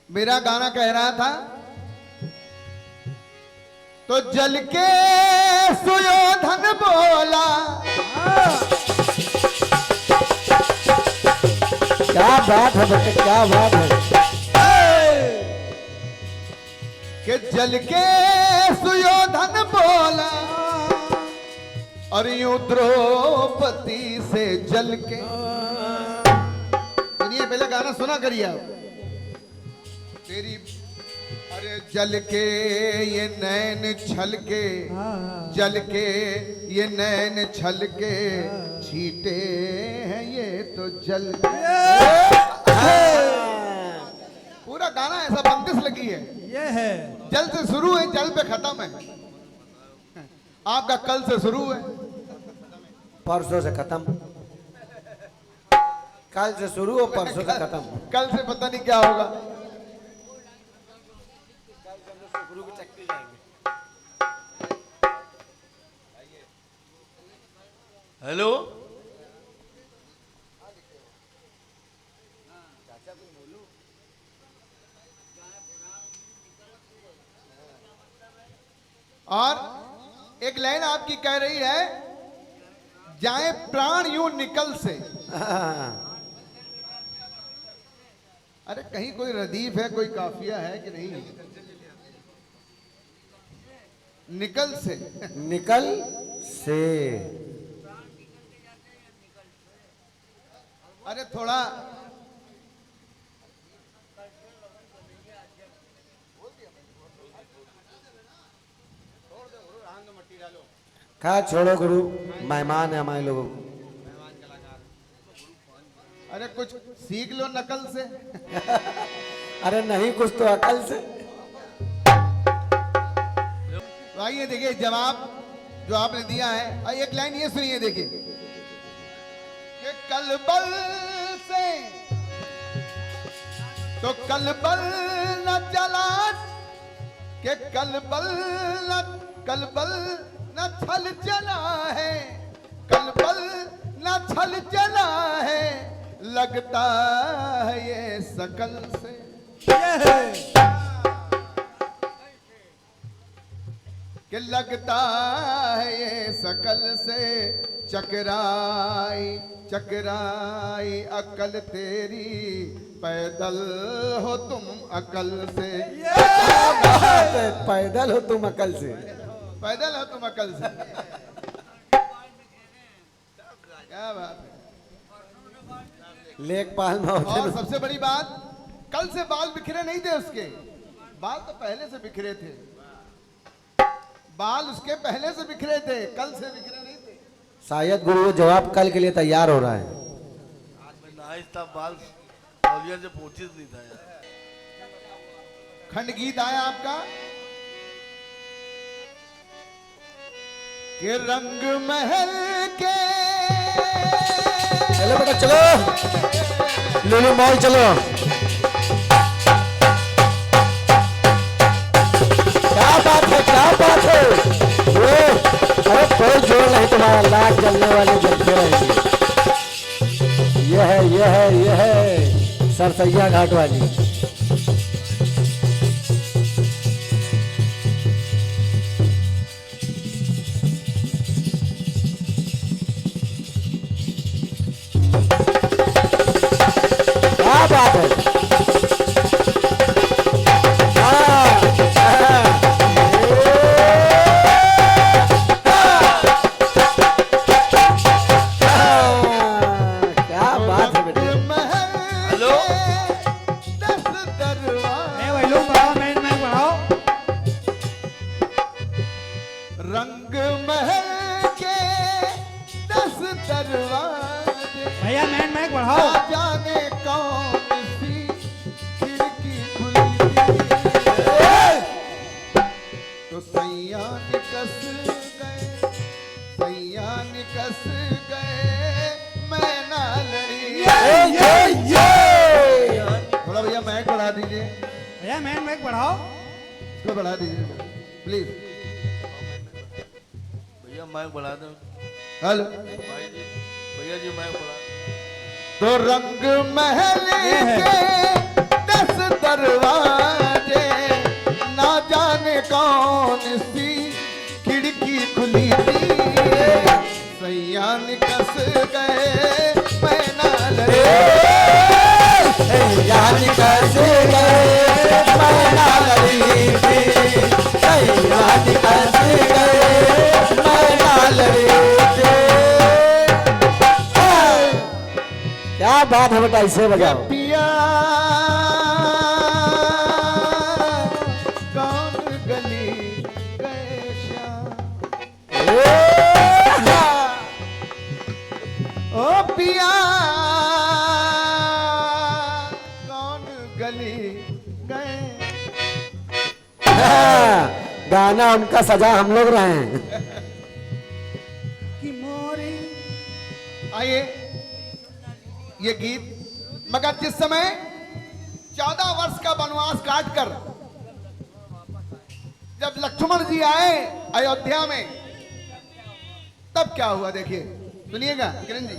मेरा गाना कह रहा था तो जल के सुयोधन बोला। क्या बात है बेटे, क्या बात है। कि जल के सुयोधन बोला और यूं द्रौपदी से जल के। सुनिए, पहले गाना सुना करिए आप। तेरी अरे जल के ये नैन छल के, जल के ये नैन छल के, छीटे हैं ये तो जल के। पूरा गाना ऐसा बंदिश लगी है। ये है जल से शुरू है, जल पे खत्म है। आपका कल से शुरू है, परसों से खत्म, कल से शुरू हो परसों से खत्म। कल से पता नहीं क्या होगा। हेलो, और एक लाइन आपकी कह रही है, जाए प्राण यूं निकल से। अरे कहीं कोई रदीफ है, कोई काफिया है कि नहीं? निकल से। निकल से। अरे थोड़ा खैर छोड़ो गुरु, मेहमान है हमारे लोगों को। अरे कुछ सीख लो नकल से। अरे नहीं, कुछ तो अकल से। तो आइए देखिए जवाब जो आपने दिया है। आइए एक लाइन ये सुनिए, देखिए कि कल बल से तो कल बल न चला, कि कल बल न छल चला है, कल बल न छल चला है, लगता है ये सकल से। ये है कि लगता है ये सकल से, चकराई चकराई अकल तेरी, पैदल हो तुम अकल से। पैदल हो तुम अकल से। पैदल हो तुम अकल से। क्या बात है। लेखपाल में होते और ना। सबसे बड़ी बात, कल से बाल बिखरे नहीं थे उसके, बाल तो पहले से बिखरे थे। बाल उसके पहले से बिखरे थे, कल से बिखरे नहीं थे। शायद गुरु वो जवाब कल के लिए तैयार हो रहा है। आज मैं नाइस था, बाल तौलिया से पोचिस नहीं था यार। खंड गीत आया आपका कि रंग महल के। चलो बेटा चलो, लुलु मॉल चलो। क्या बात है, क्या बात है। अरे कोई जोर नहीं तुम्हारा, लाख जलने वाले जलते रहेंगे। यह है सरसैया घाट वाली। क्या बात है। रंग महल के 10 दरवाजे, भैया मैन माइक बढ़ाओ। ना जाने कौन सी खिड़की खुली तो सैया निकस गए, सैया निकस गए, मैं ना लड़ी। थोड़ा भैया माइक बढ़ा दीजिए, भैया मैन माइक बढ़ाओ। इसको बढ़ा दीजिए प्लीज। भैया माइक बढ़ा दो। हेलो भाई जी, भैया जी माइक बढ़ा दो। तो रंग महल के 10 दरवाजे, बात है बेटा, ऐसे ये बजाओ। पिया कौन गली गए श्याम, ओ पिया कौन गली गए। गाना उनका सजा हम लोग रहे हैं। कि मोरी आइए ये गीत, मगर जिस समय 14 वर्ष का वनवास काटकर जब लक्ष्मण जी आए अयोध्या में, तब क्या हुआ देखिए, सुनिएगा किरण जी।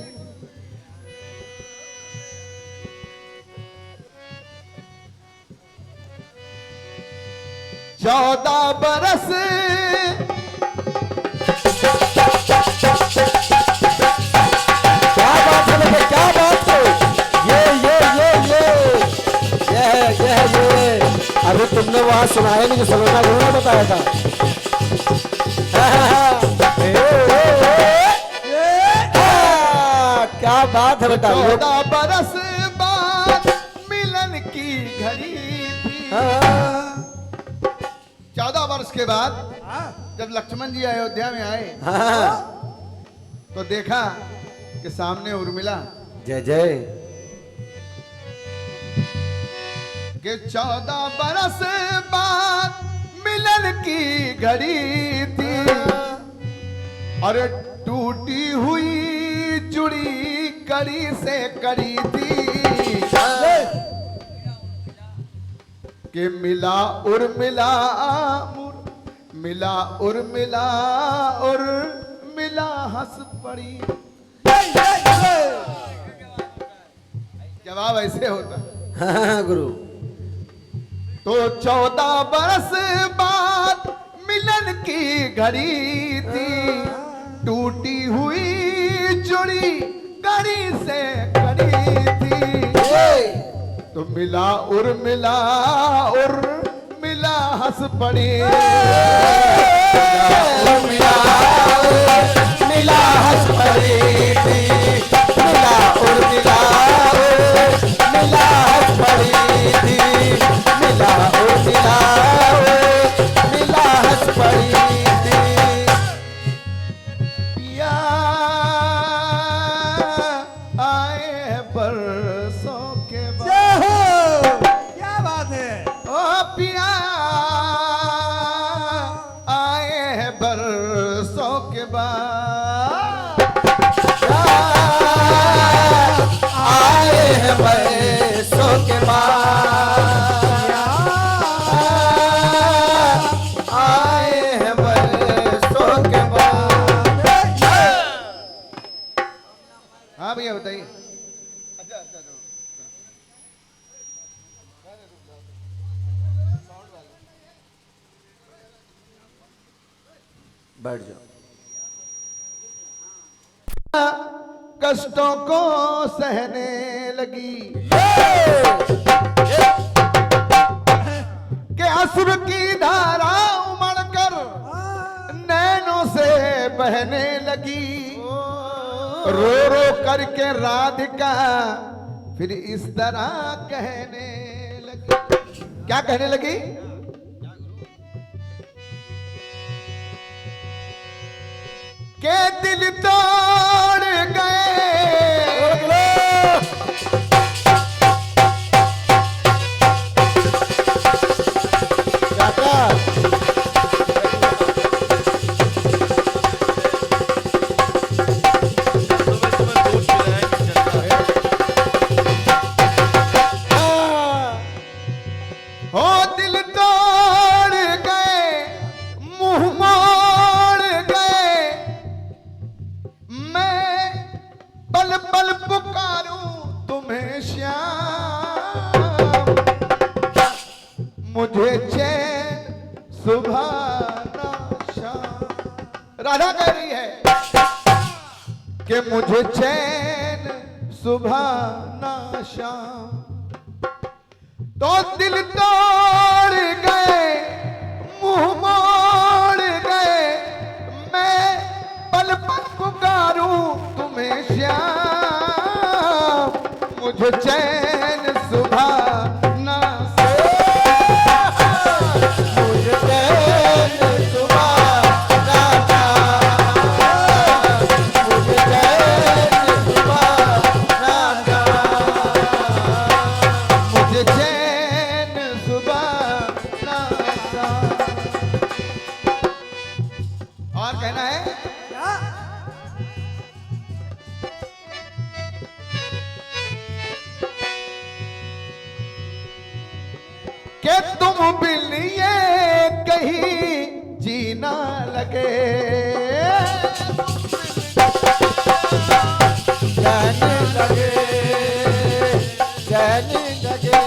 चौदह बरस क्या बात है बेटे, क्या बात है। ये अभी तुमने वहां सुनाया नहीं, जो सलोना घूमना बताया था। क्या बात है बेटा। 14 बरस बाद मिलन की घड़ी थी। 14 वर्ष के बाद जब लक्ष्मण जी अयोध्या में आए तो देखा कि सामने उर्मिला, जय जय। कि 14 बरस बाद मिलन की घड़ी थी, और टूटी हुई जुड़ी कड़ी से कड़ी थी, कि मिला उर्मिला मिला उर्मिला और मिला हंस पड़ी। जवाब ऐसे होता। हाँ गुरु। तो 14 बरस बाद मिलन की घड़ी थी, टूटी हुई जुड़ी कड़ी से कड़ी थी, तो मिला उर्मिला और मिला हंस पड़ी। मिला हंस पड़ी थी, मिला उर्मिला मिला हंस पड़ी थी, मिला उर्मिला मिला हंस पड़ी थी। पिया आए बरसों के बाद, जय हो, क्या बात है। ओ पिया आए बरसों के बाद, आए हैं बरसों के बाद, आए हैं बरसों के बाद। हाँ भैया बताइए। बैठ जाओ। कष्टों को सहने लगी, कि असुर की धारा उमड़कर नैनों से बहने लगी, रो रो करके राधिका फिर इस तरह कहने लगी। क्या कहने लगी? के दिल तोड़ गए, हो दिल तोड़ गए, मुंह मोड़ गए, मैं पल पल पुकारूं तुम्हें श्याम, मुझे चैन सुबह ना शाम। राधा कह रही है कि मुझे चैन सुबह ना शाम, तो दिल तोड़ गए, मुंह मोड़ गए, मैं पल पल पुकारूं तुम्हें श्याम, मुझे चैन सुबह ना से मुझे चैन सुबह ना था, मुझे चैन सुबह ना था, मुझे चैन सुबह ना सा। और कहना है क्या कि तुम बिन ये कहीं जीना लगे, जाने लगे, जाने लगे,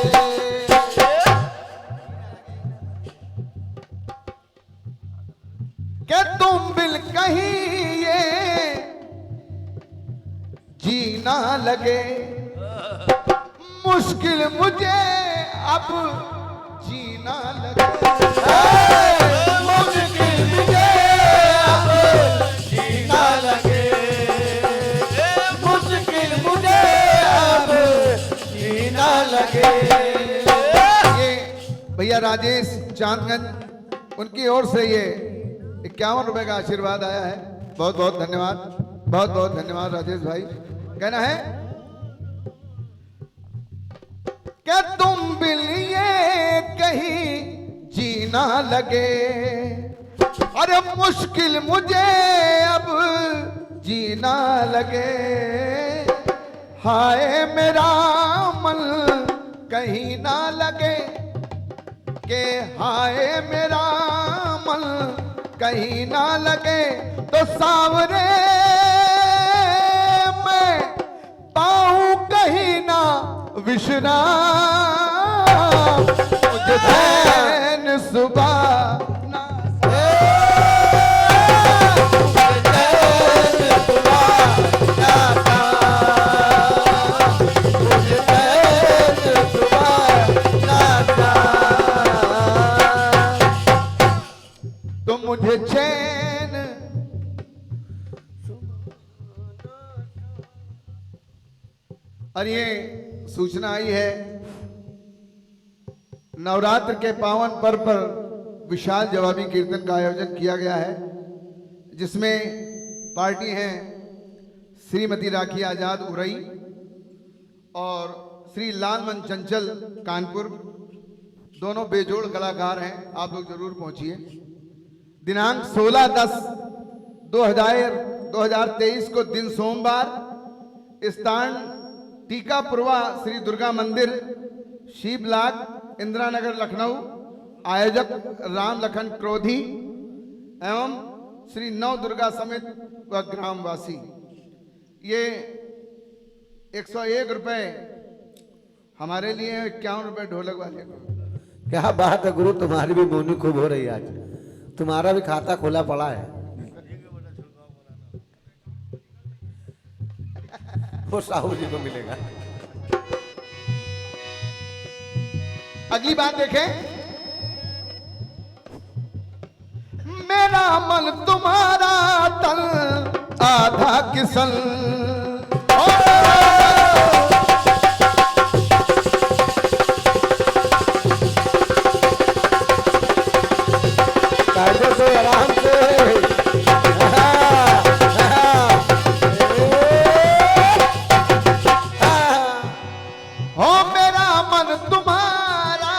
कि तुम बिन कहीं ये जीना लगे, मुश्किल मुझे अब जीना लगे, मुश्किल मुझे अब जीना लगे, मुश्किल मुझे अब जीना लगे। ये भैया राजेश चांदगंज उनकी ओर से ये 51 रुपए का आशीर्वाद आया है। बहुत बहुत धन्यवाद, बहुत बहुत धन्यवाद राजेश भाई। कहना है कि तुम बिन ये कहीं जीना लगे, अरे मुश्किल मुझे अब जीना लगे, हाय मेरा मन कहीं ना लगे, के हाय मेरा मन कहीं ना लगे, तो सावरे मैं पाऊं कहीं ना विश्राम, मुझे चैन सुबह ना मुझे चैन सुबह ना था, मुझे चैन सुबह ना था, तो मुझे चैन और ये सूचना आई है नवरात्र के पावन पर्व पर विशाल जवाबी कीर्तन का आयोजन किया गया है, जिसमें पार्टी हैं श्रीमती राखी आजाद उरई और श्री लालमन चंचल कानपुर, दोनों बेजोड़ कलाकार हैं। आप लोग जरूर पहुंचिए। दिनांक 16/10/2023 को दिन सोमवार, स्थान टीकापुरवा श्री दुर्गा मंदिर, शी ब्लॉक, इंदिरा नगर, लखनऊ। आयोजक राम लखन क्रोधी एवं श्री नव दुर्गा समेत व ग्रामवासी। ये 101 रुपए हमारे लिए, 51 रुपए ढोलक वाले को। क्या बात है गुरु, तुम्हारी भी बोनी खूब हो रही है आज, तुम्हारा भी खाता खोला पड़ा है। वो साहू जी को मिलेगा। अगली बात देखें, मेरा मन तुम्हारा तन आधा किसन, कायदे से, आराम से। हो मेरा मन तुम्हारा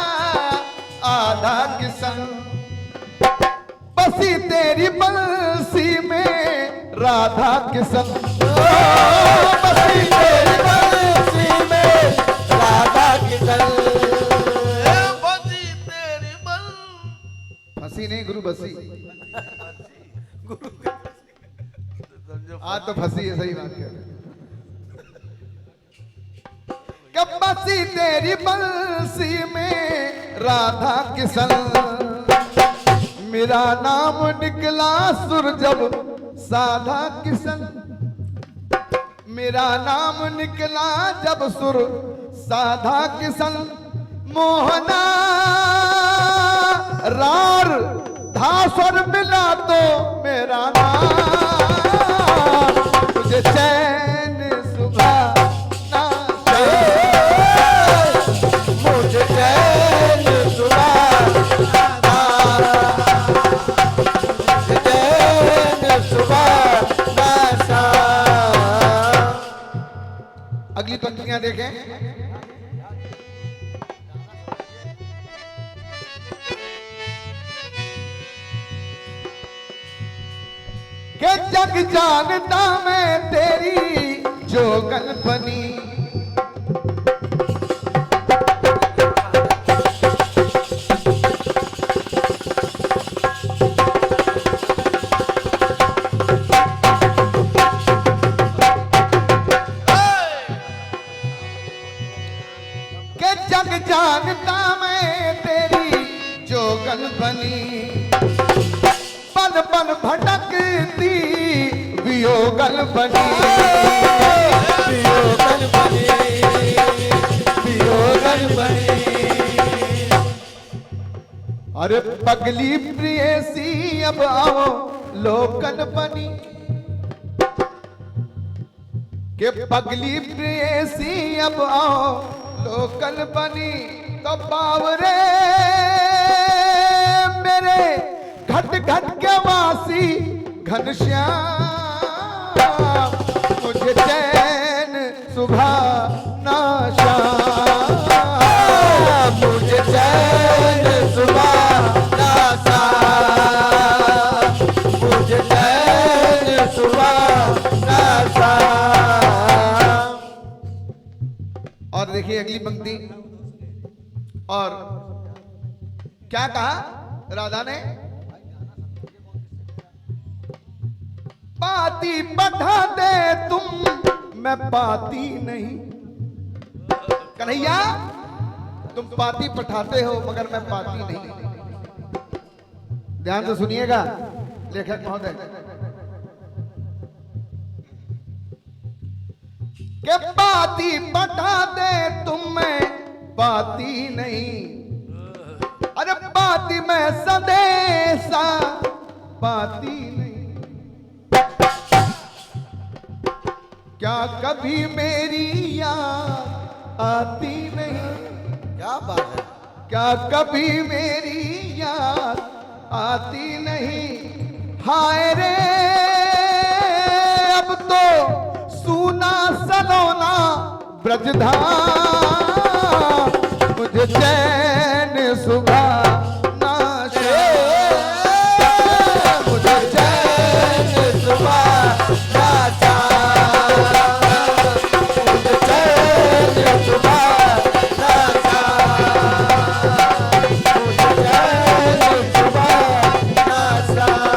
आधा किसन, बसी तेरी बंसी में राधा किशन, बसी तेरी बंसी में राधा किशन, फंसी नहीं गुरु बसी, आज तो फंसी है, सही बात है। कब बसी तेरी बंसी में राधा किशन, मेरा नाम निकला सुर जब साधा किशन, मेरा नाम निकला जब सुर साधा किशन, मोहना रार धासुर मिला तो मेरा नाम, मुझे चैन सुबह ना पंक्तियां देखें। के जग जानता मैं तेरी जोगन बनी, के जग जानता मैं तेरी जोगन बनी, पल पल भटकती वियोगन बनी, वियोगन बनी, वियोगन बनी। अरे पगली प्रियसी अब आओ लोकन बनी, के पगली प्रियसी अब आओ लोकन बनी, तो बावरे मेरे घट घट के वासी घनश्याम, मुझे चैन सुबह ना शाम, मुझे चैन सुबह ना शाम, मुझे चैन सुबह ना शाम। और देखिए अगली पंक्ति, और क्या कहा राधा ने, पाती बढ़ा दे तुम मैं पाती नहीं, कन्हैया तुम पाती पठाते हो मगर मैं पाती नहीं। ध्यान से सुनिएगा लेखक महोदय, के पाती पठा दे तुम मैं पाती नहीं, अरे पाती मैं सदेसा पाती नहीं, क्या कभी मेरी याद आती नहीं, क्या बात है, क्या कभी मेरी याद आती नहीं, हाय रे अब तो सूना सलोना ब्रजधाम, मुझे चैन सुबह ना शाम, मुझे चैन सुबह ना शाम, मुझे चैन सुबह ना शाम, मुझे चैन सुबह ना शाम।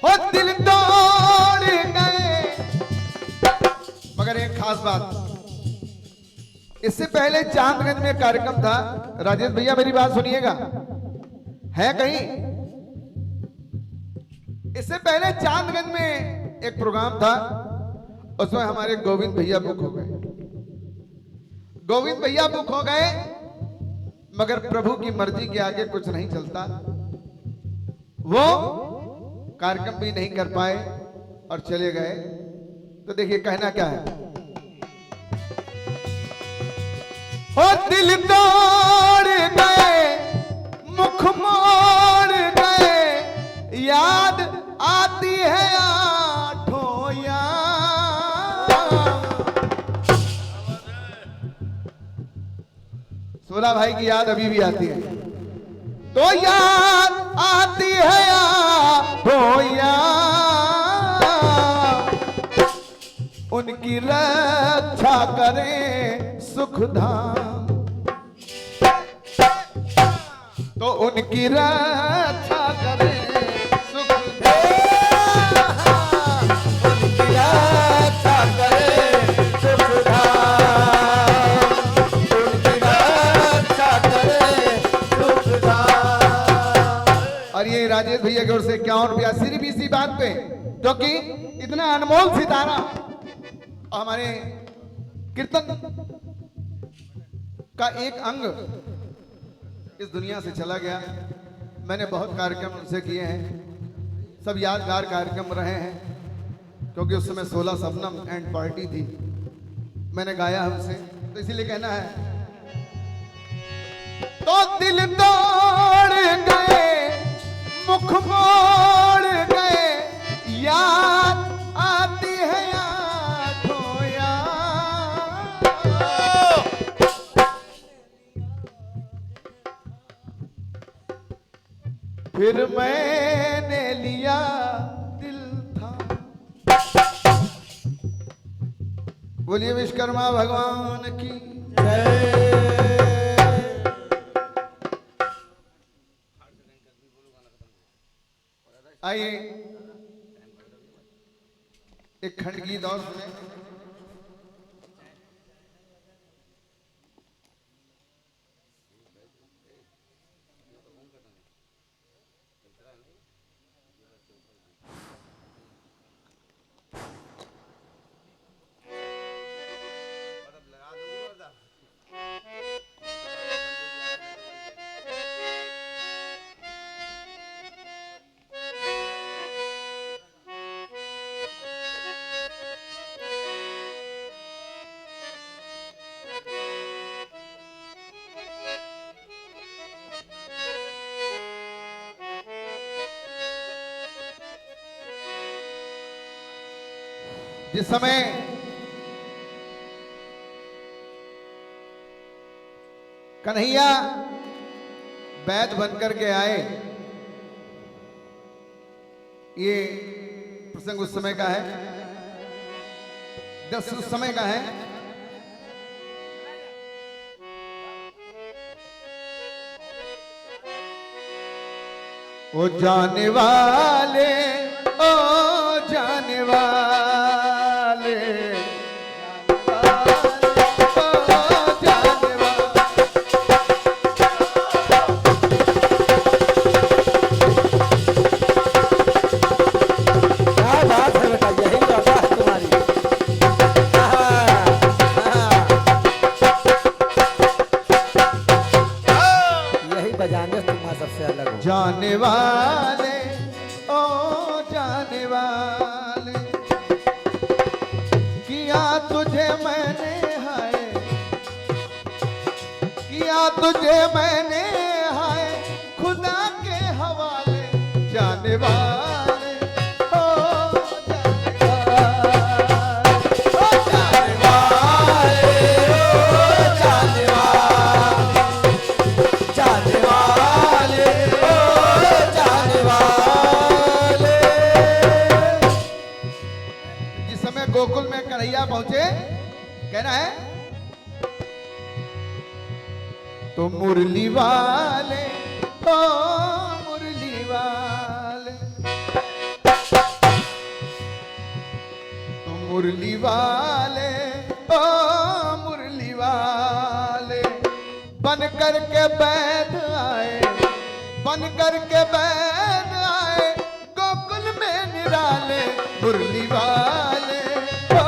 हो दिल तोड़ गए। मगर एक खास बात, इससे पहले चांदगंज में कार्यक्रम था, राजेश भैया मेरी बात सुनिएगा, है कहीं, इससे पहले चांदगंज में एक प्रोग्राम था, उसमें हमारे गोविंद भैया बुक हो गए, गोविंद भैया बुक हो गए, मगर प्रभु की मर्जी के आगे कुछ नहीं चलता, वो कार्यक्रम भी नहीं कर पाए और चले गए। तो देखिए कहना क्या है, हो दिल तोड़ गए मुख मोड़ गए, याद आती है आठों याद, सोला भाई की याद अभी भी आती है, तो याद आती है आठों याद, उनकी रक्षा करें सुख धाम, तो उनकी रक्षा करें सुख धाम, उनकी रक्षा करे सुख धाम, उनकी रक्षा करे सुख धाम। और ये राजेश भैया की ओर से 51 रुपया सिर्फ इसी बात पे, क्योंकि इतना अनमोल सितारा हमारे कीर्तन का एक अंग इस दुनिया से चला गया। मैंने बहुत कार्यक्रम उनसे किए हैं, सब यादगार कार्यक्रम रहे हैं, क्योंकि उस समय 16 शबनम एंड पार्टी थी, मैंने गाया है उनसे, तो इसीलिए कहना है, तो दिल तोड़ गए मुख मोड़ गए, याद आती है याद फिर मैंने लिया दिल था। बोलिए विश्वकर्मा भगवान की। आइए एक खंड गीत और सुने। जिस समय कन्हैया वैद बनकर के आए, ये प्रसंग उस समय का है, 10 उस समय का है। ओ जाने वाले, ओ जाने वाले, जाने वाले, ओ जाने वाले, किया तुझे मैंने हाय, किया तुझे मैंने हाय खुदा के हवाले। जाने वाले, ओ जाने वाले, ओ जाने वाले, जाने वाले, जाने वाले। जिस समय गोकुल में कन्हैया पहुंचे, कहना है तो मुरली वाले, ओ मुरली वाले, तो मुरली वाले, ओ मुरली वाले, बन करके बैठ आए, बन करके बैठ आए गोकुल में निराले। मुरली वाले, ओ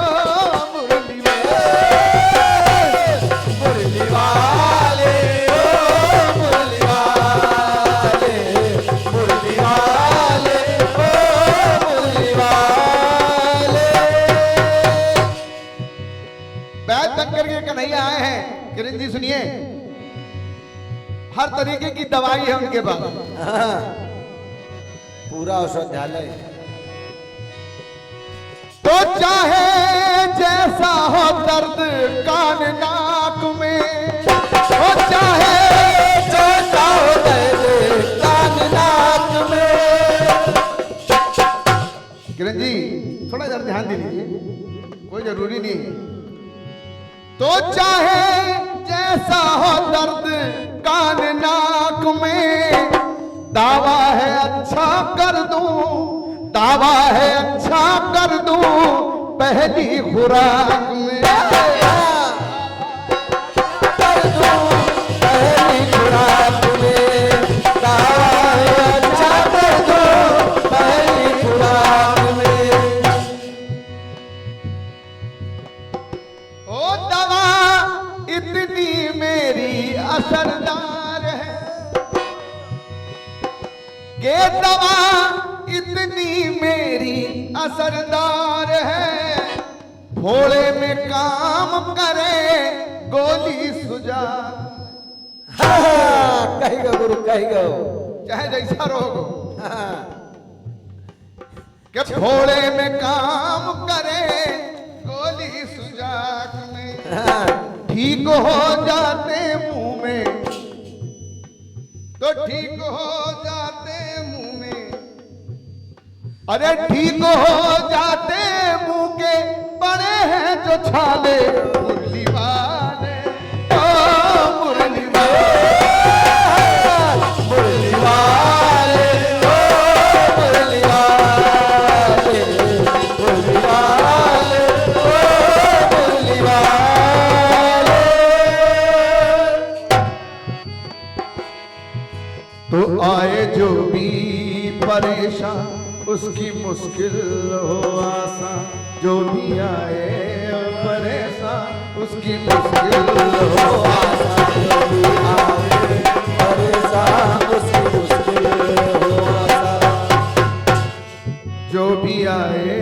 मुरली वाले, मुरली वाले, ओ मुरली वाले, मुरली वाले, ओ मुरली वाले। बैठ बन करके कन्हैया आए हैं। किरण जी सुनिए, हर तरीके की दवाई है उनके पास, पूरा औषधालय। तो चाहे जैसा हो दर्द कान नाक में, तो चाहे जैसा हो दर्द कान नाक में। किरण जी थोड़ा जरा ध्यान दे लीजिए, कोई जरूरी नहीं है। तो चाहे जैसा हो दर्द कान नाक में, दावा है अच्छा कर दूं, दावा है अच्छा कर दूं पहली खुराक में, कर दूं पहली खुराक में, दावा है अच्छा कर दूं पहली खुराक में। ओ दवा इतनी मेरी असरदार है, ये दवा इतनी मेरी असरदार है, भोले में काम करे गोली सुझा। कहेगा गुरु, कहेगा चाहे जैसा रोग हो, कि भोले में काम करे गोली सुजाक में। ठीक हो जाते मुंह में, तो ठीक हो जाते अरे ठीक हो जाते मुंह के बड़े हैं जो छाले मुरली वाले ओ मुरली मुरली वाले ओ मुरली वाले मुरली वाले ओ मुरली वाले। तो आए जो भी परेशान उसकी मुश्किल हो आसान, जो भी आए परेशान उसकी मुश्किल हो आसान, जो भी आए परेशान उसकी मुश्किल हो आसान। जो भी आए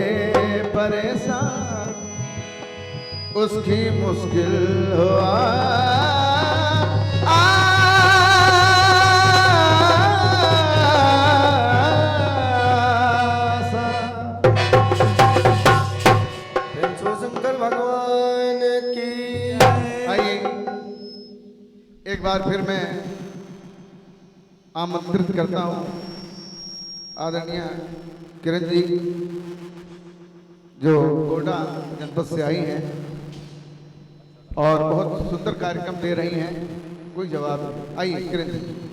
परेशान उसकी मुश्किल हो शंकर भगवान की। आइए एक बार फिर मैं आमंत्रित करता हूं आदरणीय किरण जी जो गोड्डा जनपद से आई हैं और बहुत सुंदर कार्यक्रम दे रही हैं। कोई जवाब नहीं। आइए किरण जी।